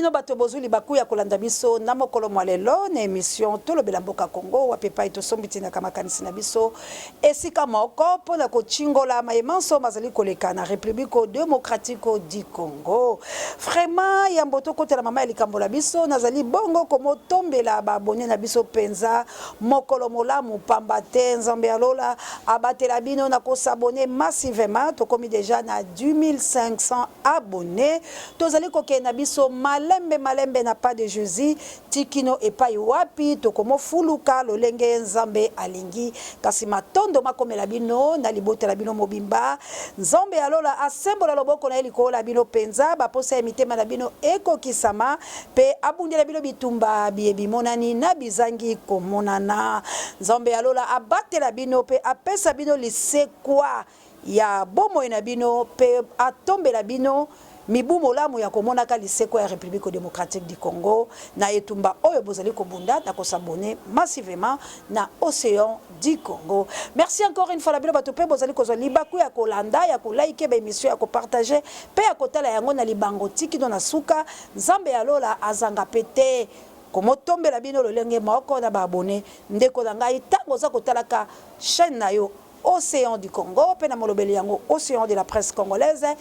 bino bato bozuli baku ya kolanda biso na mokolo mwalelo na émission to lobela mboka Congo wa pepa ito sombiti na kamakanisi na biso esika moko pona ko chingola mayemanso mazali koleka na République démocratique du Congo. Vraiment ya mboto kotela mama ya likambola biso nazali bongo komo tombela ba abonné na biso penza mokolo molamu pamba te nzambe alola abatela bino na ko s'abonner massivement to komi déjà na 2500 abonnés tozali koke na biso malembe na pas de Jésus tikino epai wapi tokomo fuluka lolenge nzambe alingi kasi matondo makomela bino na libotela bino mobimba nzambe alola asembola loboko na elikola bino penza baposa emitema na bino ekokisama pe abundela bino bitumba biebimonani na bizangi komonana nzambe alola abatela bino pe apesa bino lisekwa ya bomo na bino pe atombela bino mibu molamu ya komona ka liseko ya République démocratique du Congo na etumba oyo bozali kobunda na kosabone massivement na Océan du Congo. Merci encore une fois la bilo bato pe bozali kozwa libaku ya kolanda ya ko like ba émission ya ko partager pe ya kotala yango na libango tiki na suka nzambe ya lola azanga pete komo tombela bino lolenge moko na ba abonné ndeko na ngai tango za kotalaka chaîne na yo Océan du Congo pe na molobeli yango Océan de la presse congolaise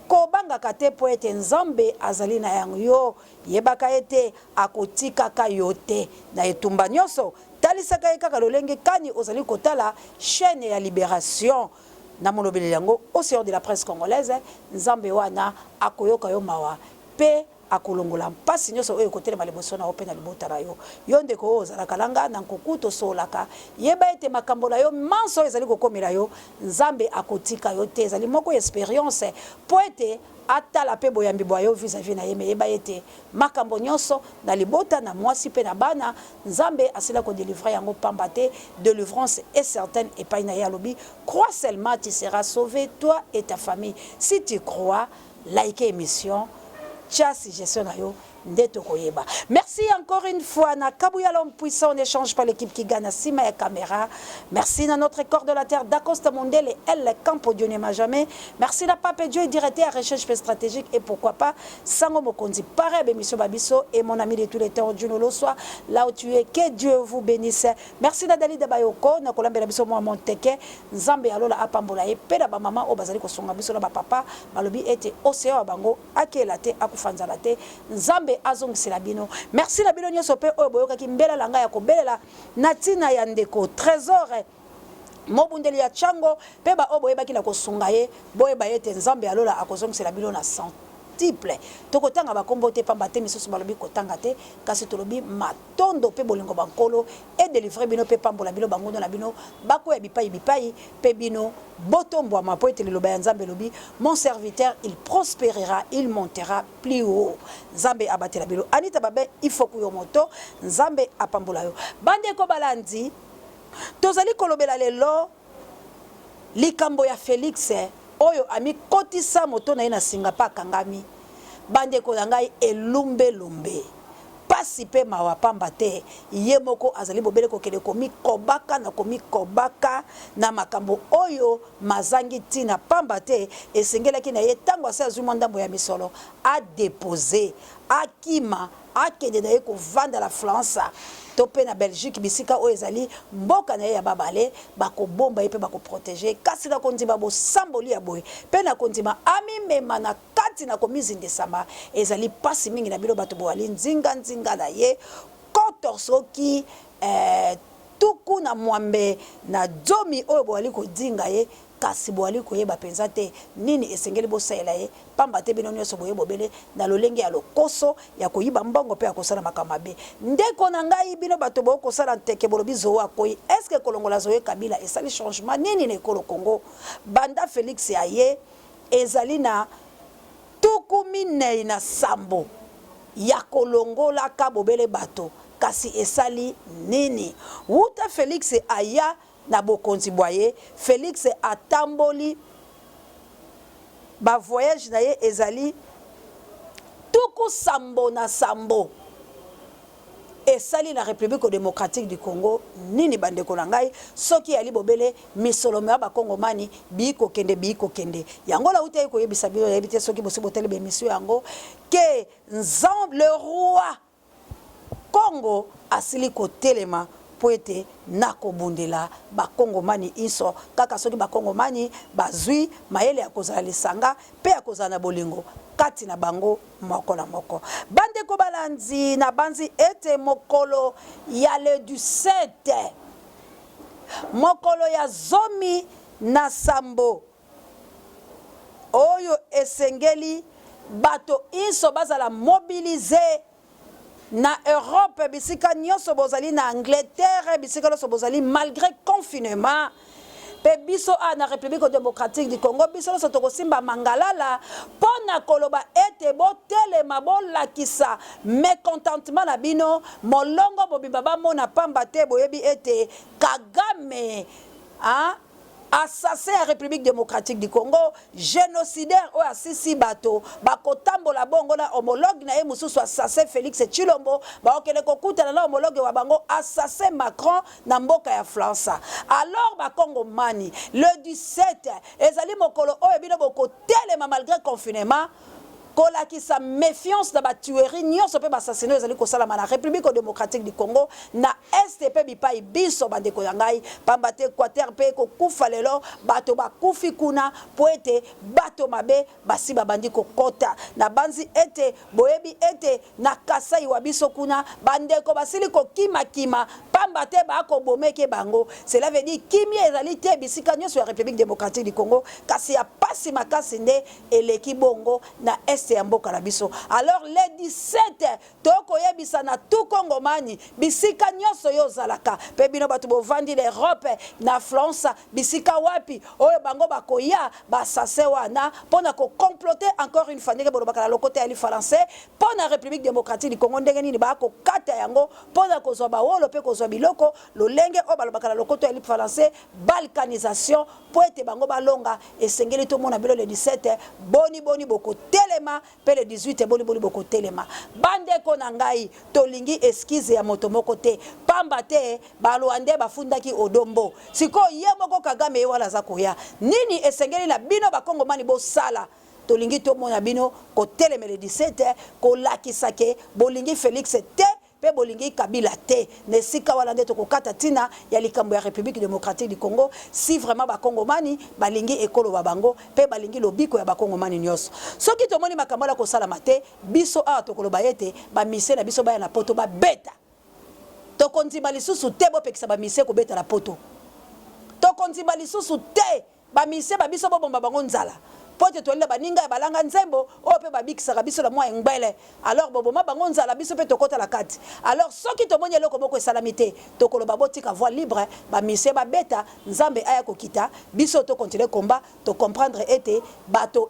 kobanga kate po ete nzambe azali na yango yo yebaka ete akotika ka yote na etumba nyonso talisaka kaka lolenge kani ozali kotala chaîne ya Libération na molobeli yango Océan de la presse congolaise nzambe wana akoyoka yo mawa pe akolongola mpasi nyonso oyo kotelema liboso na ope na libota na yo yo ndeko ozalaka langa na nkuku tosolaka yeba ete makambo na yo manso ezali kokomela yo nzambe akotika yo te ezali moko expérience po ete atala pe boyambi bwa yo vis-à-vis na ye me yeba ete makambo nyonso na libota na mwasi pe na bana nzambe asila ko délivrer yango pamba te délivrance est certaine et pas na ye alobi crois seulement tu seras sauvé toi et ta famille si tu crois like émission Tcha suggestion na yo ndeto koyeba. Merci encore une fois na Kabouya l'homme puissant on échange par l'équipe qui gagne Sima et caméra. Merci à notre coordonnateur d'Acosta Mondel et elle Campo Dieu n'aima jamais. Merci la Pape Dieu directeur à recherche stratégique et pourquoi pas Sango Mokonzi pareil émission Babiso et mon ami de tous les temps Juno Loswa là où tu es que Dieu vous bénisse. Merci na Dali de Bayoko na Kolambela biso mo Monteke Nzambe alola apambola e pela ba maman o bazali ko songa biso na ba papa balobi ete océan bango akelate akufanzala te Nzambe azong silabino. Merci la bino nyoso pe oyo boyoka ki mbela langa ya kobelela natina ya ndeko trésor mobundeli ya chango pe ba obo yeba kila kosunga ye boyeba yete nzambe alola akozong silabino na centuple tokotanga bakombo te pamba te misusu balobi kotanga te kasi tolobi matondo pe bolingo bankolo et délivrer bino pe pambola bino bangondo na bino bako ya bipai pe bino botombo ma po ete liloba ya nzambe lobi mon serviteur il prospérera il montera plus haut nzambe abatela bino anita babe il faut kuyo moto nzambe apambola yo bande ko balandi tozali kolobela lelo likambo ya Félix oyo ami kotisa moto na ye na singa pa kangami bande ko ngai elumbe lumbe pasi pe mawa pamba te ye moko azali bobele ko kele komi kobaka na makambo oyo mazangi tina pamba te esengelaki na ye tango asa azuma ndambo ya misolo a déposer akima akende na ye ko vanda la France topé na Belgique bisika o ezali mboka na ye ya babale bako bomba pe bako protéger kasi na kondiba bo samboli ya boy pe na kondima ami mema na kati na komizinde sama ezali pasi mingi na bilo bato bo ali nzinga na ye kotorsoki tuku na mwambe na domi oyo bo ali ko dinga ye kasi boali koyeba penza te nini esengeli bosaela ye pamba te bino nyonso boye bobele na lolenge ya lokoso ya koyiba mbongo pe ya kosala makamabe ndeko na ngai bino bato bo kosala nteke bolobi zoa koyi est-ce que kolongola zoe kabila esali changement nini na ekolo Congo banda Félix aye ezali na tuku minei na sambo ya kolongola ka bobele bato kasi esali nini wuta Félix aya na bokonzi boye Félix atamboli ba voyage na ye ezali tuku sambo na sambo et sali la République démocratique du Congo nini bande kolangai soki ali bobele misolome ba Kongomani biko kende yango la uta ko yebisa bio yebite soki bosi botele be mission yango que nzambe le roi Congo asili ko telema poete nako bundela ba Kongomani iso kaka soki ba Kongomani bazui mayele ya kozala lisanga pe ya kozala bolingo kati na bango moko na moko bande ko balanzi na banzi ete mokolo ya le 17 mokolo ya zomi na sambo oyo esengeli bato iso bazala mobiliser na Europe bisika nyonso bozali na Angleterre bisika nyonso bozali malgré confinement pe biso na République démocratique du Congo biso nyonso tokosimba mangalala pona koloba ete botelema bolakisa mécontentement na bino molongo bobimba bamona pamba te boyebi ete Kagame assassin à République démocratique du Congo, génocidaire ou assisi bato, bakotambola bongo na homologue na emususu assassin Félix Tshilombo, bakele kokuta na homologue wa bango assassin Macron na mboka ya France. Alors ba Congo mani le 17 ezali mokolo oyo bino boko telema malgré confinement. Kola qui sa méfiance na ba tuerie nyonso pe ba assassinat ezali ko sala na République démocratique du Congo na STP bipai biso bande ko yangai pambate Équateur pe ko kufa lelo bato ba kufi kuna poete bato mabe basi bandi ko kota na banzi ete boyebi ete na Kasai wa biso kuna bande ko basili ko kima pambate ba ko bomeke bango cela veut dire kimi ezali te bisika nyonso ya République démocratique du Congo kasi ya pasi makasi nde eleki bongo na ya mboka na biso. Alors le 17 toko yebisa na tout Congomani bisika nyonso yo zalaka pe bino batu bovandi l'Europe na France bisika wapi oyo bango bakoya basase wana pona ko comploter encore une fois ndenge bolobaka na lokote ya li français pona République démocratique du Congo ndenge nini ba ko kata yango pona ko zo ba wolo pe ko zo biloko lolenge o balobaka na lokote ya li français balkanisation po ete bango balonga esengeli to mona bilo le 17 boni boko telema pe le 18 boli boko telema bande ko na ngai tolingi esquize ya moto moko te pamba te balwande bafundaki odombo siko ye moko Kagame wala za koya nini esengeli na bino ba Kongomani bo sala tolingi to mona bino ko telema le 17 ko lakisake bolingi Félix te pe bolingi Kabila te nesika wala ndeto kokata tina ya likambo ya République démocratique du Congo si vraiment ba Kongomani balingi ekolo ba bango pe balingi lobiko ya ba Kongomani nyos soki tomoni makambo la ko sala mate biso to koloba yete ba mise na biso ba na poto ba beta to konzima lisusu te bo pekisa ba mise ko beta na poto to konzima lisusu te ba mise ba biso bo bomba bango nzala pote to leba ninga balanga nzembo o pe babikisa biso la mwa ngbele alors boboma bango nzala biso pe tokota la kati alors soki to moni eloko moko esalamité to koloba botika voix libre ba mise ba beta nzambe aya kokita biso to continuer combat to comprendre ete bato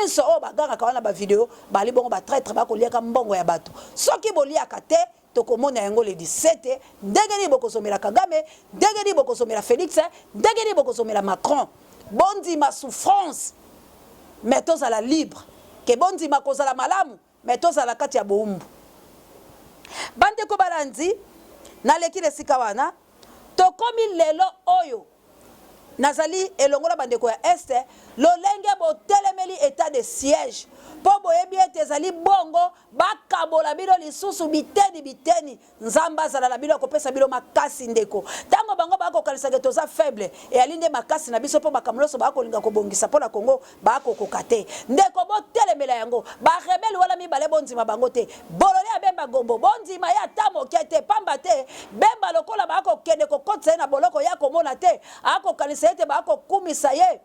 inso o baganga kawana ba vidéo bali bongo ba traître ba koliaka mbongo ya bato soki boliaka te tokomona yango le 17 ndenge ni bokozomela Kagame ndenge ni bokozomela Félix ndenge ni bokozomela Macron bondi ma souffrance mettons à la libre que bondi ma cause à la malamu mettons à la kati ya boumbu bande ko balanzi na leki lesika wana tokomi lelo oyo nazali elongola bande ko ya este lolenge bo telemeli état de siège po boyebi ete ezali bongo bakabola bino lisusu biteni nzamba zala la bino kopesa bino makasi ndeko tango bango bakokalisa ke toza faible e alinde makasi na biso po bakamloso bakolinga kobongisa pona Congo bakokoka te ndeko botelemela yango ba rebelle wala mibale bonzima bango te bolole ya bemba gombo bonzima ya tamo kete pamba te bemba lokola bakokende kokotsa na boloko ya komona te akokalisa ete bakokumisa ye.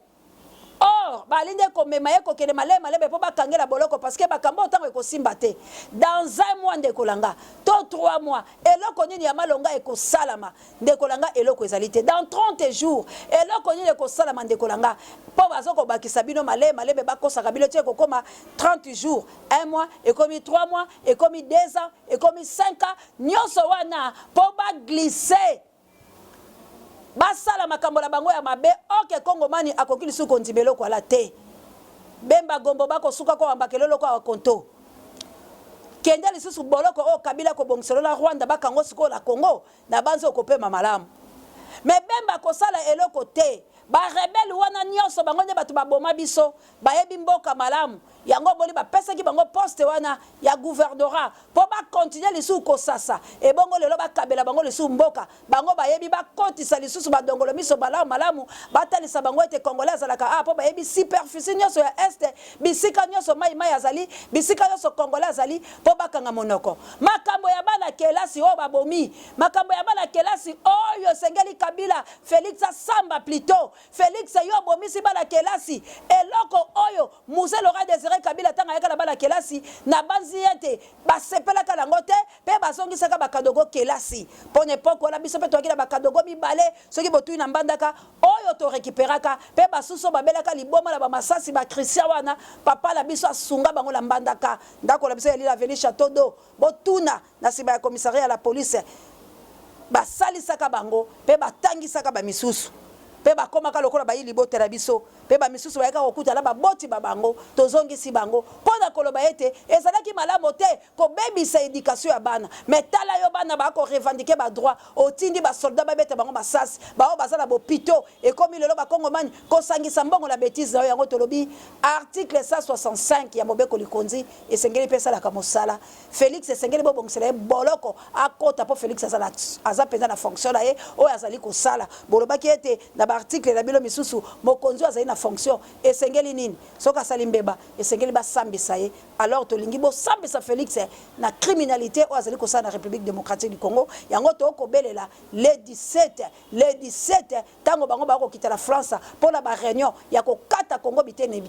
Or, balinde komema ye kokene malebe po bakangela boloko parce que bakambo otango ekosimba te. Dans un mois ndeko langa, to 3 mois, eloko nini ya malonga ekosalama, ndeko langa eloko ezali te. Dans 30 jours, eloko nini ekosalama ndeko langa, po bazoko bakisa bino malebe bakosaka bino te kokoma 30 jours, 1 mois, ekomi 3 mois, ekomi 2 ans, ekomi 5 ans, nyonso wana po ba glisser basala makambo la bango ya mabe oke Kongomani akokili su konzimelo kwa la te bemba gombo bako suka kwa ambakelelo kwa konto kende lisusu boloko o Kabila ko bongselo la Rwanda bakango siko la Congo na banzo ko pema malamu mais bemba ko sala eloko te ba rebelle wana nyonso bango ne batu baboma biso bayebi mboka malamu yango boli ba pesa ki bango poste wana ya gouvernorat po ba continuer lisu ko sasa e bongo lelo ba kabela bango lisu mboka bango bayebi ba kotisa lisusu ba dongolo miso malamu malamu batalisa bango ete congolais alaka po bayebi superficie nyonso ya este bisika nyonso mai azali bisika nyonso congolais azali po bakanga monoko makambo ya bana kelasi o babomi makambo ya bana kelasi oyo sengeli Kabila Félix Samba plutôt Félix yo bomisi bana kelasi eloko oyo Muse Laurent Désiré Kabila tanga yaka na bana kelasi na banzi ete basepela kala ngote pe basongi saka bakadogo kelasi pone poko la biso pe to akila bakadogo mibale soki botu na mbandaka oyo to récupéraka pe basuso babelaka liboma la ba masasi ba Christian wana papa la biso asunga bango la mbandaka ndako la biso ya la Veni Château d'Eau botuna na siba ya commissariat à la police basali saka bango pe batangi saka ba misusu pe bakomaka lokola bayili botela biso pe ba misusu bayaka kokuta la baboti babango tozongisi bango pona koloba ete ezalaki malamu te ko bebisa éducation ya bana mais tala yo bana ba ko revendiquer ba droit otindi ba soldat babeta bango basasi bao bazala bopito et comme lelo ba kongomani ko sangisa mbongo la bêtise na yango tolobi article 165 ya Mobeko Likonzi esengeli pesa la kamosala Félix esengeli bobongsela boloko akota po Félix azala azapenda na fonction la e o azali ko sala bolobaki ete na article la bilo misusu mokonzi azali na fonction esengeli nini soka salimbeba esengeli ba sambisa ye alors to lingi bo sambisa Félix na criminalité o azali ko sala na République démocratique du Congo yango to ko belela le 17 tango bango ba ko kita la France pour la réunion ya ko kata Congo biteni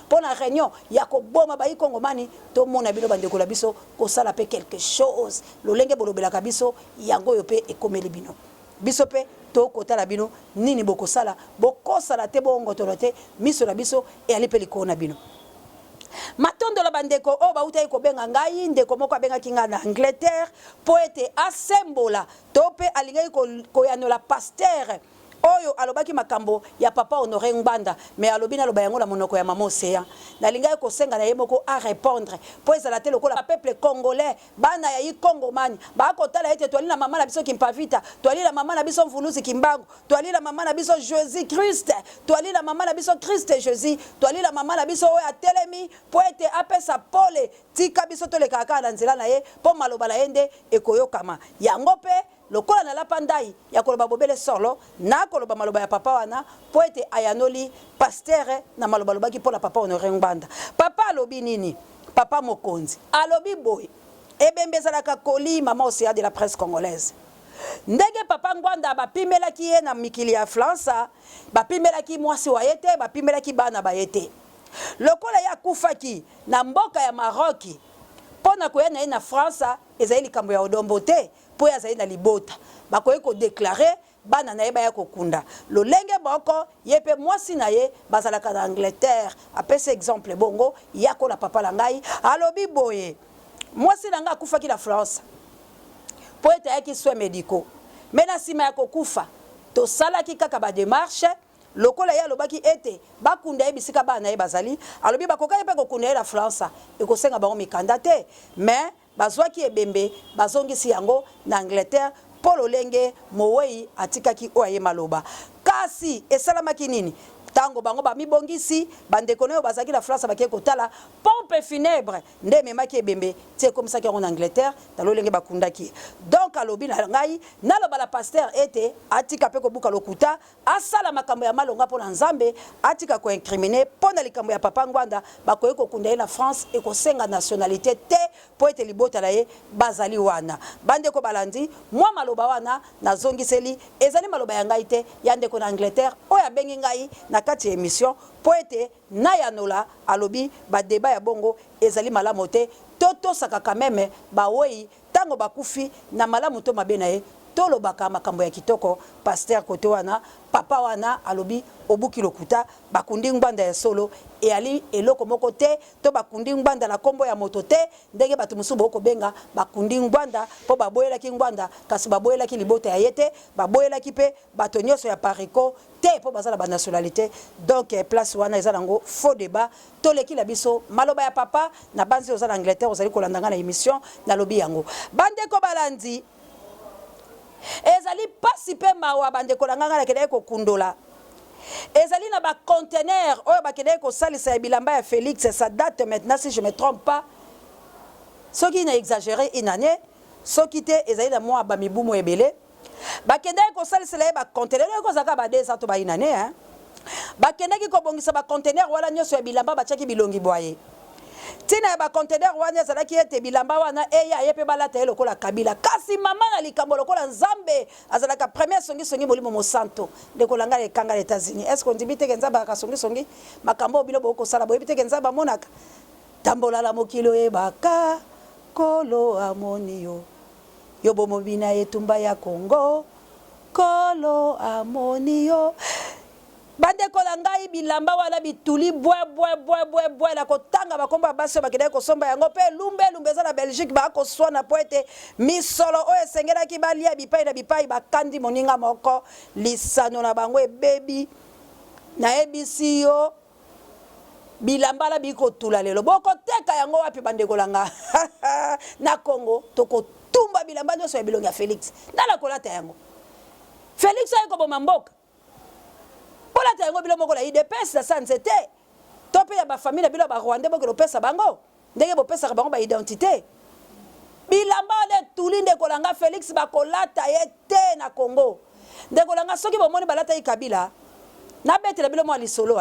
pour la réunion ya ko boma ba Congo mani to mona bilo bandeko la biso ko sala pe quelque chose lolenge bolobela kabiso yango yo pe ekomeli bino biso pe to kota la bino nini boko sala te bongo tolote miso la biso e ali pe liko na bino matondo la bandeko o ba uta ko benga ngai ndeko moko benga kinga na Angleterre poete asembola to pe alingai ko yanola pasteur oyo alobaki makambo ya papa Honoré Ngbanda mais alobi na loba yango na monoko ya mama Océan na lingai ko senga na yemoko a répondre po ezala te lokola peuple congolais bana ya Congo mani ba ko tala ete toali na mama na biso Kimpavita toali na mama na biso Mvuluzi Kimbangu toali na mama na biso Jésus Christ toali na mama na biso Christ Jésus toali na mama na biso oyo atelemi po ete apesa pole tika biso to le kaka na nzela na ye po maloba la ende ekoyokama yango pe lokola na lapandai ya koloba bobele solo na koloba maloba ya papa wana po ete ayanoli pasteur na maloba lobaki po la papa Honoré Ngbanda papa alobi nini papa mokonzi alobi boy ebembezalaka koli mama Océan de la presse congolaise ndenge papa Ngbanda bapimelaki ye na mikili ya France bapimelaki mwasi wa yete bapimelaki bana ba yete lokola ya kufaki na mboka ya Maroki pona koya na ye na France ezali likambo ya odombo te po ya zali na libota bakoye ko déclarer bana na ye baya kokunda lolenge boko yepe mwasi na ye bazalaka na Angleterre apesa exemple bongo yako na papa la ngai alobi boye mwasi na ngai akufaki na France po ete ayaki soins médicaux mais na sima ya kokufa tosalaki kaka ba démarche lokola ya lobaki ete bakunda ye bisika bana ye bazali alobi bakoka ye pe kokunda ye na France ekosenga bango mikanda te mais bazwaki ebembe bazongisi yango na Angleterre polo lenge mowei atikaki oye maloba kasi esalamaki nini tango bango ba mibongisi bandeko nayo bazaki na France bakie kotala pompe funèbre nde memaki ebembe tie comme ça en Angleterre talo lenge bakundaki donc alobi na ngai naloba la pasteur ete atika pe ko buka lokuta asala makambo ya malonga pona nzambe atika ko incriminer pona likambo ya papa Ngbanda bakoye ko kunda na France e ko senga nationalité te po ete libota la ye bazali wana bandeko balandi mwa maloba wana nazongiseli ezali maloba ya ngai te ya ndeko na Angleterre oya bengi ngai na kati émission poete na yanola alobi ba débat ya bongo ezali malamu te toto saka quand même ba wei tango bakufi na malamu to mabe na ye tolo baka makambo ya kitoko pasteur kote wana papa wana alobi obuki lokuta bakundi ngbanda ya solo e ali eloko moko te to bakundi ngbanda na kombo ya moto te ndenge batu musu boko benga bakundi ngbanda po baboyela ki ngbanda kasi baboyela ki libota ya yete baboyela ki pe bato nyonso ya pariko te po bazala ba nationalité donc place wana eza nango faux débat toleki la biso maloba ya papa na banzi ozala Angleterre ozali kolandanga na émission na lobi yango bandeko balandi ezali pasi pe mawa bandeko langanga na kedeko kundola ezali na ba conteneur oyo ba kedeko salisa ya bilamba ya Félix ça date maintenant si je me trompe pas ce qui n'a exagéré une année ce qui était ezali na moi ba mibumo ebele ba kedeko salisa la ba conteneur ko zaka ba 2 ans to ba une année hein ba kedeki ko bongisa ba conteneur wala nyoso ya bilamba ba chaki bilongi boye tina ba conteneur wana zalaki ete bilamba wana eya yepe balata ye lokola kabila kasi mama na likambo lokola nzambe azalaka premier songi molimo mosanto ndeko langa le kanga les États-Unis est-ce qu'on dit biteke nzamba ka songi makambo bilo boko sala boye biteke nzamba monaka tambola la mokilo e baka kolo amonio yobo mobina etumba ya Congo kolo amonio bandeko la ngai bilamba wala bituli bwe la kotanga bakomba baso bakidai kosomba yango pe lumbe za na Belgique ba ko swana poete misolo o esengela ki balia bipai na bipai bakandi moninga moko lisano na bango ebebi na ebisi yo bilamba la biko tula lelo boko teka yango wapi bandeko la nga na Congo toko tumba bilamba nyoso ya bilongi ya Félix na kolata yango Félix ayeko boma mboka Pola tango bilo moko la IDPS la sanzete. Tope ya ba famille bilo ba Rwanda boko lo pesa bango. Ndenge bo pesa bango ba identité. Bilamba le tulinde kolanga Félix ba kolata yete na Congo. Ndeko langa soki bo moni balata Kabila. Na bete la bilo mo lisolo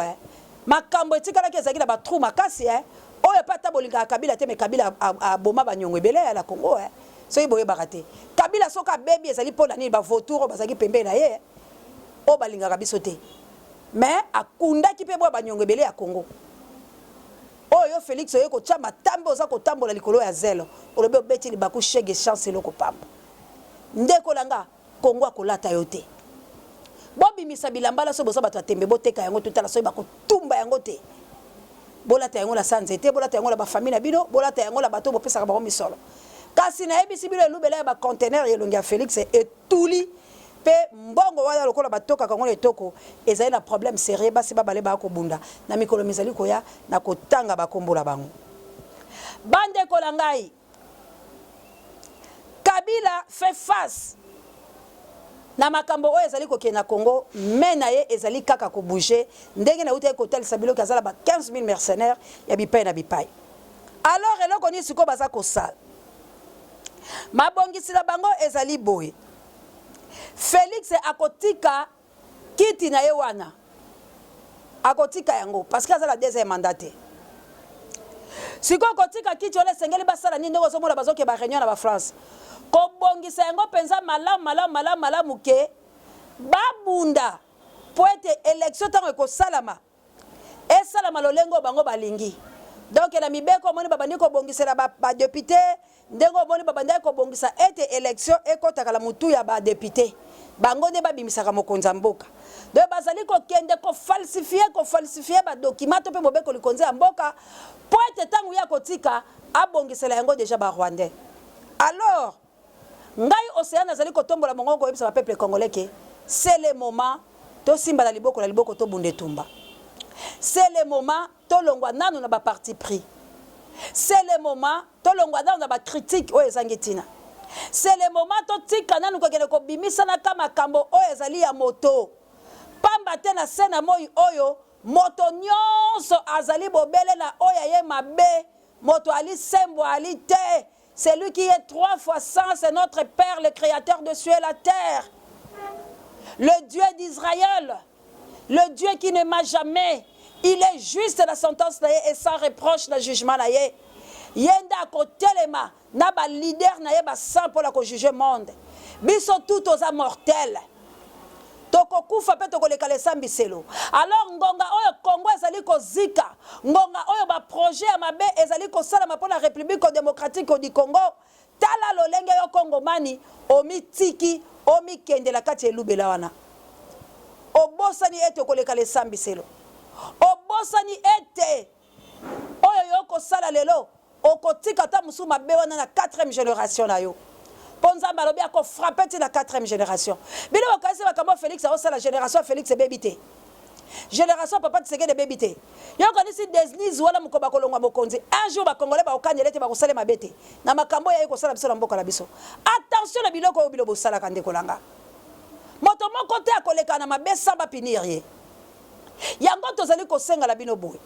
Makambo etikala ke ezaki na ba trou makasi Oyo pata bolinga Kabila te me Kabila a boma ba nyongo ebele ya la Congo Soki boye barate. Kabila soka baby ezali pona ni ba vautour bazaki pembe na ye. O balinga kabiso te. Mais akunda ki pe bo banyongo ebele ya Congo oyo Félix oyo ko chamba tambo za ko tambola likolo ya zelo olobe obeti li baku shege chance loko pamba ndeko langa Congo akolata yo te bobi misa bilamba la so boza bato atembe boteka yango tutala so bako tumba yango te bolata yango la sanzete bolata yango la ba famille na bino bolata yango la bato bopesa ba misolo kasi na ebisi bino elubela ya ba conteneur yelongi ya Félix etuli pe mbongo wala lokola batoka kango letoko ezali na problème sérieux basi babale ba ko bunda na mikolo mizali koya na kotanga bakombola bango bande kolangai Kabila fait face na makambo oyo ezali kokena Congo mais na ye ezali kaka ko bouger ndenge na uta ko tel sabilo kazala ba 15000 mercenaires ya bipai na bipai alors eloko ni siko baza ko sala mabongisi na bango ezali boye Félix akotika kiti na yewana akotika yango parce que ça la deuxième mandat siko akotika kiti ole sengeli basala nini ndeko somona bazoke ba réunion na ba France ko bongisa yango penza malamu ke babunda poete élection tango ko salama e salama lolengo bango balingi donc la mibeko moni babandi ko bongisela ba député ndengo moni babandi ko bongisa ete élection ekotaka la mutu ya ba député bango ne babimisaka mokonza mboka de bazali ko kende ko falsifier ba document to pe bobeko likonza mboka poete tangu ya kotika abongisela yango déjà ba Rwandais alors ngai océan azali ko tombola mongo ko yebisa ba peuple congolais ke c'est le moment to simba la liboko to bunde tumba c'est le moment to longwa nanu na ba parti pris c'est le moment to longwa nanu na ba critique o ezangitina c'est le moment to tika nanu ko kene ko bimisa na kama kambo o ezali ya moto pamba te na sena moi oyo moto nyonso azali bobele na oya ye mabe moto ali sembo ali te c'est lui qui est 3 fois saint c'est notre père le créateur de cieux et la terre le Dieu d'Israël le Dieu qui ne m'a jamais il est juste la sentence et sans reproche le jugement na ye yenda ko telema na ba leader na ye ba sang pour la ko juger monde biso tout aux mortels toko kufa pe toko lekale sambiselo alors ngonga oyo Congo ezali ko zika ngonga oyo ba projet ya mabe ezali ko sala ma pour la République démocratique du Congo tala lolenge yo Congo mani omitiki omi kende la kati elubela wana obosani ete koleka le sambiselo obosani ete oyo yoko sala lelo okotika ta musu mabe wana na 4e génération na yo ponza balobi ako frapper ti na 4e génération bino okasi bakamo Félix a la génération Félix bébité génération papa Tshisekedi de bébité yo kanisi desniz wala mukoba kolongwa mokonzi un jour ba congolais ba okanyele te ba kosala mabete na makambo ya ko sala biso na mboka la biso attention na biloko oyo bilo bosala kande kolanga moto moko te akoleka na mabesa ba pinir ye yango tozali kosenga la bino boye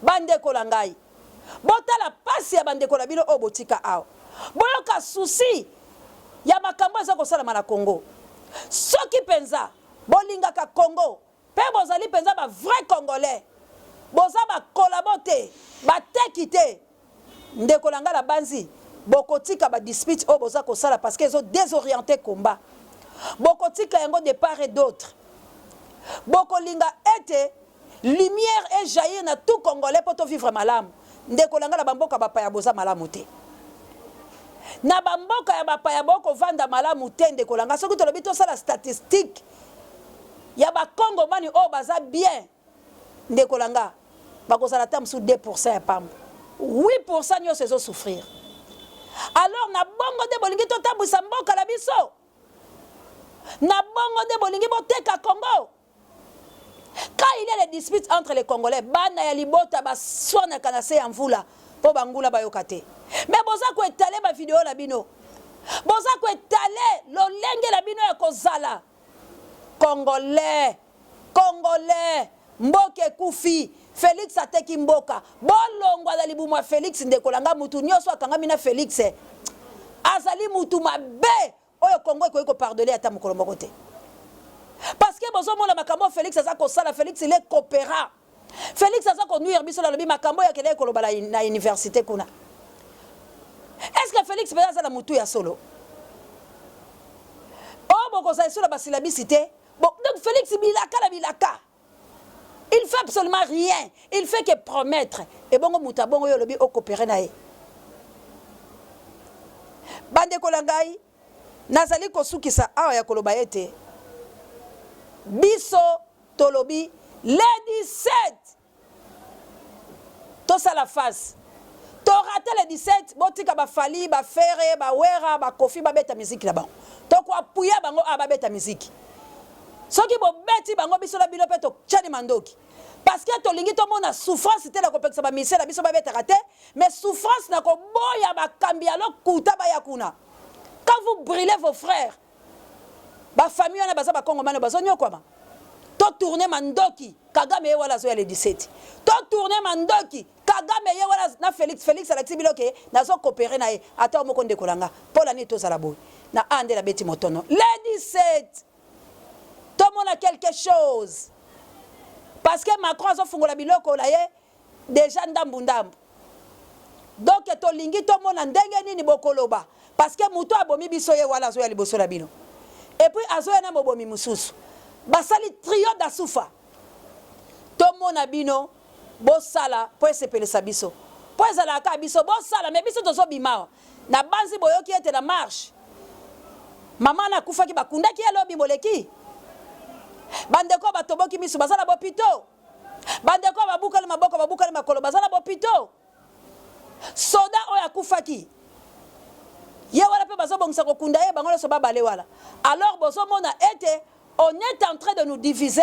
bande kolangai botala pasi ya bande kola bino obotika aw boyoka souci ya makambo eza kosala na Congo soki penza bolingaka Congo pe bozali penza ba vrai congolais boza ba collaborer ba tekite ndeko langa la banzi bokotika ba dispute o boza kosala parce que ils ont désorienté combat bokotika yango de part et d'autre bokolinga ete lumière est jaillir na tout congolais pour to vivre malamu ndeko langa la bamboka bapaya boza malamu te na bamboka ya bapaya boko vanda malamu te ndeko langa soki tolobi to sala statistique ya ba Congo mani o baza bien ndeko langa bakozala tam sous 2% ya pamba 8% nyonso ezo souffrir alors na bongo de bolingi to tambwisa mboka la biso na bongo de bolingi boteka Congo quand il y a des disputes entre les Congolais bana ya libota baswana kanase ya mvula po bangula bayokate mais boza ko étaler ba vidéo la bino boza ko étaler lolenge la bino ya kozala Congolais Congolais mboke kufi Félix ateki mboka bolongwa na libumwa Félix ndeko langa mutu nyoso akanga mina Félix azali mutu mabe oyo Congo ko pardonner ata mukolo moko te parce que bozo mona makambo Félix aza ko sala Félix il est coopérant Félix aza ko nuire biso la lobi makambo ya kele ko loba na université kuna est-ce que Félix peut aza la mutu ya solo oh boko sa solo basila bisité bon donc Félix bilaka la bilaka il fait absolument rien il fait que promettre et bongo muta bongo yo lobi o coopérer nae bande kolangai nazali kosukisa awa ya koloba ete biso tolobi le 17 to sala face to raté le 17 botika ba fali ba fere ba wera ba kofi ba beta musique là-bas to ko apuya bango aba beta musique soki bo beti bango biso la bilo peto tchani mandoki parce que to lingi to mona souffrance te la kopeksa ba mise la biso ba beta raté mais souffrance na ko boya ba kambialo kuta ba yakuna quand vous brûlez vos frères ba famille na baza ba kongomana bazo nyokoma to tourner mandoki Kagame ye wala zo ya le 17 to tourner mandoki Kagame ye wala na Félix Alexis Biloke na zo coopérer na ye ata moko ndekolanga pola ni to zala boy na ande la beti motono le 17 to mona quelque chose parce que Macron a zo fungola biloko la ye déjà ndambu ndambu donc to lingi to mona ndenge nini bokoloba parce que muto abomi biso ye wala zo ya liboso la bino et puis azoya na mobomi mususu basali trio d'asufa tomona bino bosala po esepelesa biso po ezalaka biso bosala mais biso tozo bima na banzi boyoki ete na marche mama na kufaki bakundaki elobi moleki bandeko batoboki miso bazala bopito bandeko babukali maboko babukali makolo bazala bopito soda oya kufaki ye wala pe bazo bongisa kokunda ye bango so babale wala alors bozo mona ete on est en train de nous diviser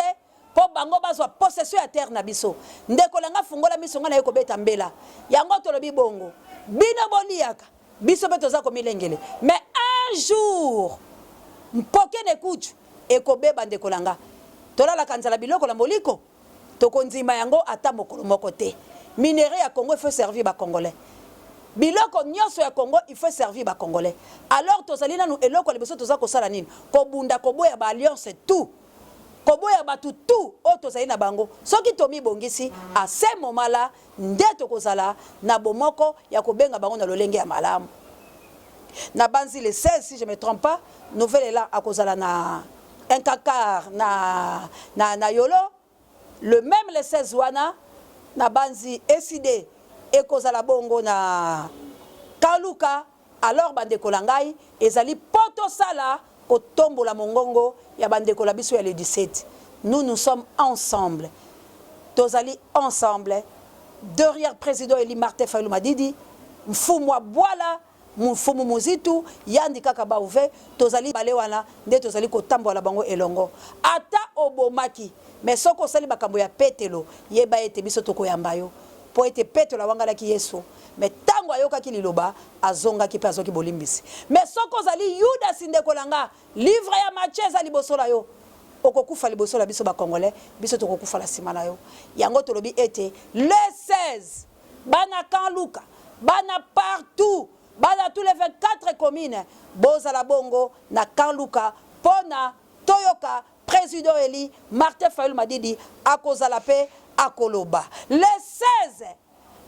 pour bango bazwa possession à terre na biso ndeko langa fungola miso ngana yeko beta mbela yango tolobi bongo bino boliaka biso beto za ko milengele mais un jour mpoke ne kuchu ekobeba ndeko langa tolala kanzala biloko la moliko tokonzima yango ata mokolo moko te minerai ya Congo il faut servir ba congolais biloko nyonso ya Congo il faut servir ba congolais alors tozali nanu eloko liboso toza kosala nini kobunda koboya ba alliance tout koboya batu tout o tozali na bango soki tomi bongisi à ce moment là ndeto kozala na bomoko ya kobenga bango na lolenge ya malamu na banzi le 16 si je me trompe pas nouvelle là a kozala na un kakar na yolo le même le 16 wana na banzi SID ekozala bongo na Kaluka alors bande kolangai ezali poto sala kotombola mongongo ya bandeko la biso ya le 17. Nous sommes ensemble. Tozali ensemble. Derrière président Eli Martin Fayulu Madidi, mfumwa bwala, mfumu muzitu, yandi kaka ba ouve, tozali balewana, nde tozali kotambola bango elongo. Ata obomaki, mais soko sali bakambo ya petelo, yeba ete biso toko yambayo. Po ete petelo wangala ki Yesu. Mais tango ayoka ki liloba, azonga ki pe azoki bolimbisi. Mais soko zali yuda sindekolanga, livre ya Macheza libosola yo. Okokufa liboso la biso ba congolais biso tokokufa la simana yo yango tolobi ete le 16 bana Kanluka bana partout bana tous les 24 communes boza la bongo na Kanluka pona toyoka président Eli Martin Fayulu Madidi akozala pe akoloba le 16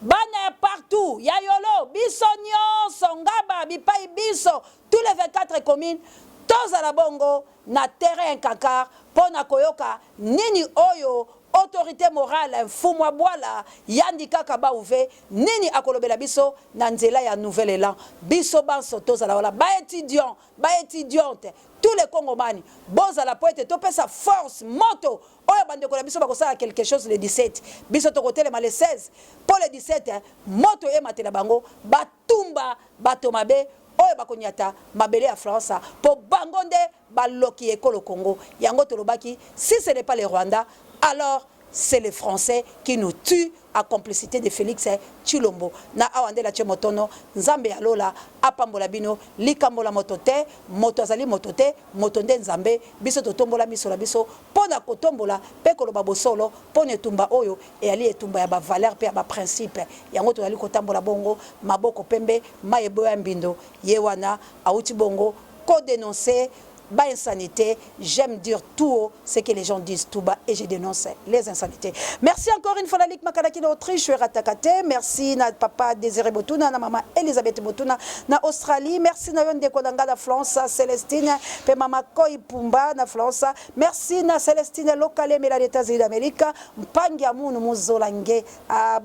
bana partout ya yolo biso nyonso ngaba bipai biso tous les 24 communes toza la bongo na terrain Kankar pona koyoka nini oyo autorité morale mfumwa bwala yandi kaka ba ouve nini akolobela biso na nzela ya nouvel élan biso banso tozala wala ba étudiant ba étudiante tous les congomani bozala poete topesa force moto oyo bandeko na biso bakosala quelque chose le 17 biso tokotelema le 16 pour le 17 moto ematela bango batumba bato mabe oyo bakonyata mabele ya France pour bangonde baloki ekolo Congo yango tolobaki si ce n'est pas les Rwandais alors c'est les Français qui nous tuent à complicité de Félix Tshilombo na awande la chemotono nzambe ya lola apambola bino likambola motote motozali motote motonde nzambe biso totombola miso la biso pona kotombola pe koloba bosolo pona etumba oyo e ali etumba ya ba valeur pe ya ba principe yango tozali kotambola bongo maboko pembe mayebo ya mbindo yewana auti bongo ko dénoncer bas insanité, j'aime dire tout haut ce que les gens disent tout bas et je dénonce les insanités. Merci encore une fois la Ligue Makalaki d'Autriche, je suis Ratakate. Merci na papa Désiré Botuna, na maman Elisabeth Botuna, na Australie. Merci na Yonde Kodanga na France, Célestine, pe mama Koi Pumba na France. Merci na Célestine Locale mais les États-Unis d'Amérique. Mpangiamu Muzolange,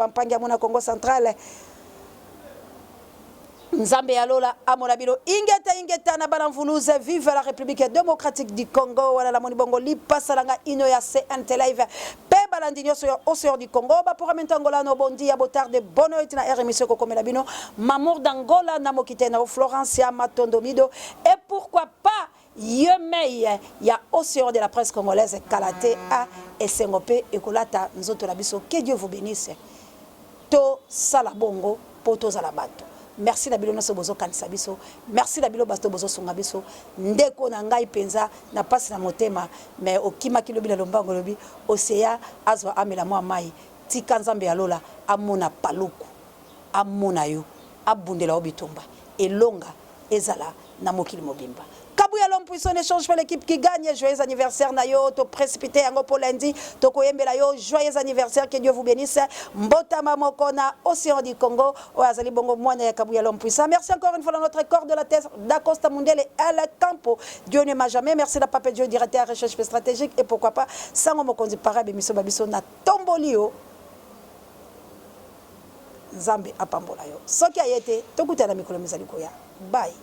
Mpangiamu na Congo central. Nzambe ya lola amonabilo ingeta na balamvuluze vive la République démocratique du Congo wala la moni bongo lipasalanga ino ya CNT live pe balandinyo sur océan du Congo ba pouramentangola no bondi ya botarde bono itina RMC ko komela bino mamour d'Angola na mokite na Florence ya Matondomido et pourquoi pas Yemei ya océan de la presse congolaise Kalate a Esengopé ekolata nzoto la biso que Dieu vous bénisse to sala bongo poto za la bato. Merci Nabilo Noso Bozo Kansabiso. Merci Nabilo Basto Bozo Sungabiso. Ndeko na ngai penza na pasi na motema. Mais okima kilobi na lombango lobi. Osea azwa amela mwa mai. Tika nzambe alola. Amona paluku. Amona yo. Abundela obitumba. Elonga ezala na mokili mobimba. Kabouya l'homme puissant échange pour l'équipe qui gagne. Joyeux anniversaire Nayo, to précipité yango pour lundi, to koyembela yo, joyeux anniversaire, que Dieu vous bénisse. Mbota mamokona, océan du Congo, oazali bongo mwana ya Kabouya l'homme puissant. Merci encore une fois dans notre corps de la thèse d'Acosta Mundele et El Campo. Dieu ne m'a jamais. Merci la Pape Dieu, directeur à recherche stratégique et pourquoi pas, sans mokondi parabe miso babiso na tombolio. Nzambe apambola yo. Soki ayete, to kutana mikolo mizali koya. Bye.